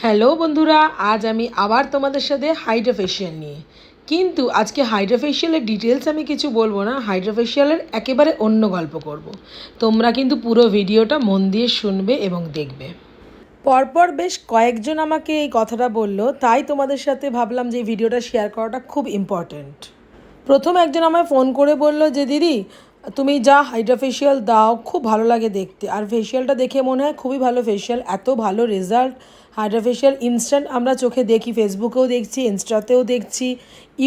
Hello বন্ধুরা, আজ আমি আবার তোমাদের সাথে হাইড্রা ফেশিয়াল নিয়ে। কিন্তু আজকে হাইড্রা ফেশিয়ালের ডিটেলস আমি কিছু বলবো না, হাইড্রা ফেশিয়ালের একেবারে অন্য গল্প করব। তোমরা কিন্তু পুরো ভিডিওটা মন দিয়ে শুনবে এবং দেখবে। পরপর বেশ কয়েকজন আমাকে এই কথাটা বললো, তাই তোমাদের সাথে ভাবলাম যে এই ভিডিওটা শেয়ার করাটা খুব ইম্পর্ট্যান্ট। প্রথম একজন আমায় ফোন করে বললো যে দিদি তুমি যা হাইড্রা ফেশিয়াল দাও খুব ভালো লাগে দেখতে, আর ফেশিয়ালটা দেখে মনে হয় খুবই ভালো ফেশিয়াল, এত ভালো রেজাল্ট। হাইড্রা ফেশিয়াল ইনস্ট্যান্ট আমরা চোখে দেখি, ফেসবুকেও দেখছি, ইনস্টাতেও দেখছি,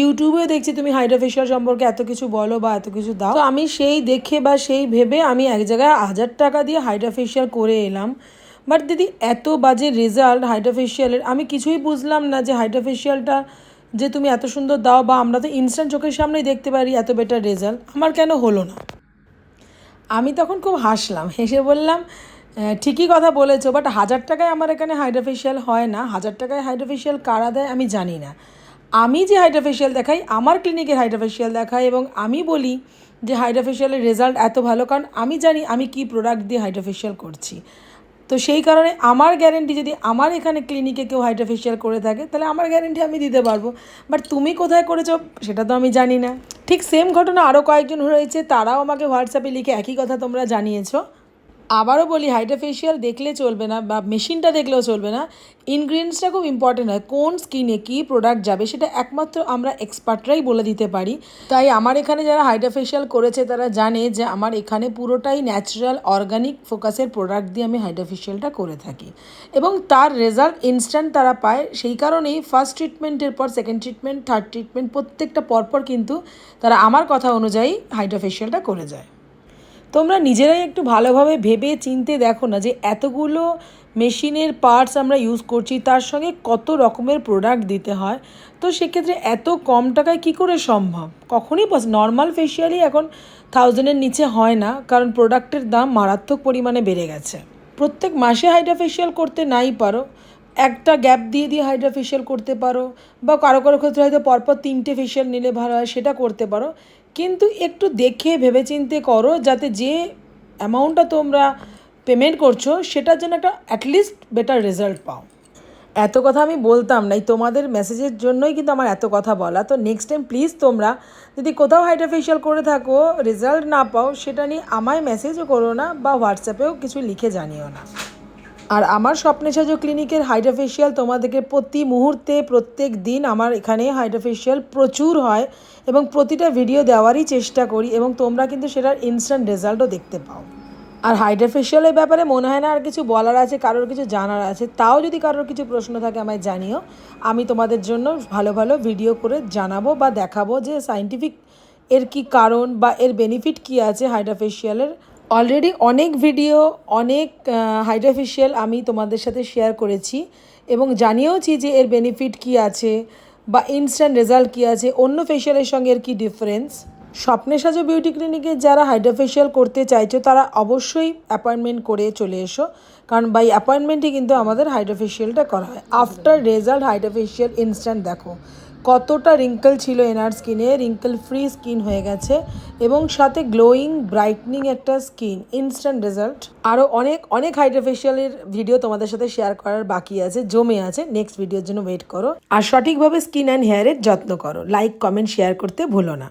ইউটিউবেও দেখছি তুমি হাইড্রা ফেশিয়াল সম্পর্কে এত কিছু বলো বা এত কিছু দাও। তো আমি সেই দেখে বা সেই ভেবে আমি এক জায়গায় 1000 টাকা দিয়ে হাইড্রা ফেশিয়াল করে এলাম। বাট দিদি এত বাজে রেজাল্ট হাইড্রা ফেশিয়ালের, আমি কিছুই বুঝলাম না যে হাইড্রা ফেশিয়ালটা যে তুমি এত সুন্দর দাও বা আমরা তো ইনস্ট্যান্ট চোখের সামনেই দেখতে পারি এত বেটার রেজাল্ট, আমার কেন হলো না। আমি তখন খুব হাসলাম, হেসে বললাম ঠিকই কথা বলেছো, বাট 1000 টাকায় আমার এখানে হাইড্রা ফেশিয়াল হয় না। 1000 টাকায় হাইড্রা ফেশিয়াল কারা দেয় আমি জানি না। আমি যে হাইড্রা ফেশিয়াল দেখাই, আমার ক্লিনিকের হাইড্রা ফেশিয়াল দেখাই, এবং আমি বলি যে হাইড্রা ফেশিয়ালের রেজাল্ট এত ভালো, কারণ আমি জানি আমি কী প্রোডাক্ট দিয়ে হাইড্রা ফেশিয়াল করছি। তো সেই কারণে আমার গ্যারেন্টি, যদি আমার এখানে ক্লিনিকে কেউ হাইড্রা ফেশিয়াল করে থাকে তাহলে আমার গ্যারেন্টি আমি দিতে পারবো। বাট তুমি কোথায় করেছো সেটা তো আমি জানি না। ঠিক সেম ঘটনা আরও কয়েকজন হয়েছে, তারাও আমাকে হোয়াটসঅ্যাপে লিখে একই কথা তোমরা জানিয়েছো। আবারও বলি, হাইড্রা ফেশিয়াল দেখলে চলবে না বা মেশিনটা দেখলেও চলবে না, ইনগ্রিডিয়েন্টসটা খুব ইম্পর্টেন্ট হয়। কোন স্কিনে কী প্রোডাক্ট যাবে সেটা একমাত্র আমরা এক্সপার্টরাই বলে দিতে পারি। তাই আমার এখানে যারা হাইড্রা ফেশিয়াল করেছে তারা জানে যে আমার এখানে পুরোটাই ন্যাচারাল অর্গানিক ফোকাসের প্রোডাক্ট দিয়ে আমি হাইড্রা ফেশিয়ালটা করে থাকি, এবং তার রেজাল্ট ইনস্ট্যান্ট তারা পায়। সেই কারণেই ফার্স্ট ট্রিটমেন্টের পর সেকেন্ড ট্রিটমেন্ট, থার্ড ট্রিটমেন্ট প্রত্যেকটা পরপর কিন্তু তারা আমার কথা অনুযায়ী হাইড্রা ফেশিয়ালটা করে যায়। তোমরা নিজেরাই একটু ভালোভাবে ভেবে চিনতে দেখো না যে এতগুলো মেশিনের পার্টস আমরা ইউজ করছি, তার সঙ্গে কত রকমের প্রোডাক্ট দিতে হয়। তো সেক্ষেত্রে এত কম টাকায় কী করে সম্ভব? কখনই নর্মাল ফেশিয়ালই এখন 1000-এর নিচে হয় না, কারণ প্রোডাক্টের দাম মারাত্মক পরিমাণে বেড়ে গেছে। প্রত্যেক মাসে হাইড্রা ফেশিয়াল করতে নাই পারো, একটা গ্যাপ দিয়ে দিয়ে হাইড্রা ফেশিয়াল করতে পারো, বা কারো কারো ক্ষেত্রে হয়তো পরপর 3টে ফেশিয়াল নিলে ভালো হয়, সেটা করতে পারো। কিন্তু একটু দেখে ভেবেচিন্তে করো, যাতে যে অ্যামাউন্টটা তোমরা পেমেন্ট করছো সেটার জন্য একটা অ্যাটলিস্ট বেটার রেজাল্ট পাও। এত কথা আমি বলতাম না, তোমাদের মেসেজের জন্যই কিন্তু আমার এত কথা বলা। তো নেক্সট টাইম প্লিজ তোমরা যদি কোথাও হাইড্রা ফেশিয়াল করে থাকো, রেজাল্ট না পাও, সেটা নিয়ে আমায় মেসেজও করো না বা হোয়াটসঅ্যাপেও কিছু লিখে জানিও না। আর আমার স্বপ্নে সাজো ক্লিনিকের হাইড্রা ফেশিয়াল তোমাদেরকে প্রতি মুহূর্তে প্রত্যেক দিন আমার এখানে হাইড্রা ফেশিয়াল প্রচুর হয়, এবং প্রতিটা ভিডিও দেওয়ারই চেষ্টা করি, এবং তোমরা কিন্তু সেটার ইনস্ট্যান্ট রেজাল্টও দেখতে পাও। আর হাইড্রা ফেশিয়ালের ব্যাপারে মনে হয় না আর কিছু বলার আছে, কারোর কিছু জানার আছে। তাও যদি কারোর কিছু প্রশ্ন থাকে আমায় জানিও, আমি তোমাদের জন্য ভালো ভালো ভিডিও করে জানাবো বা দেখাবো যে সায়েন্টিফিক এর কি কারণ বা এর বেনিফিট কী আছে হাইড্রা ফেশিয়ালের। অলরেডি অনেক ভিডিও, অনেক হাইড্রা ফেশিয়াল আমি তোমাদের সাথে শেয়ার করেছি, এবং জানিয়েওছি যে এর বেনিফিট কী আছে বা ইনস্ট্যান্ট রেজাল্ট কী আছে, অন্য ফেশিয়ালের সঙ্গে এর কী ডিফারেন্স। স্বপ্নে সাজো বিউটি ক্লিনিকে যারা হাইড্রা ফেশিয়াল করতে চাইছো তারা অবশ্যই অ্যাপয়েন্টমেন্ট করে চলে এসো, কারণ বাই অ্যাপয়েন্টমেন্টই কিন্তু আমাদের হাইড্রা ফেশিয়ালটা করা হয়। After result Hydra facial instant দেখো কতটা রিঙ্কেল ছিল এনার স্কিনে, রিঙ্কেল ফ্রি স্কিন হয়ে গেছে, এবং সাথে গ্লোয়িং ব্রাইটনিং একটা স্কিন, ইনস্ট্যান্ট রেজাল্ট। আরও অনেক অনেক হাইড্রা ফেশিয়ালের ভিডিও তোমাদের সাথে শেয়ার করার বাকি আছে, জমে আছে। নেক্সট ভিডিওর জন্য ওয়েট করো, আর সঠিকভাবে স্কিন অ্যান্ড হেয়ারের যত্ন করো। লাইক, কমেন্ট, শেয়ার করতে ভুলো না।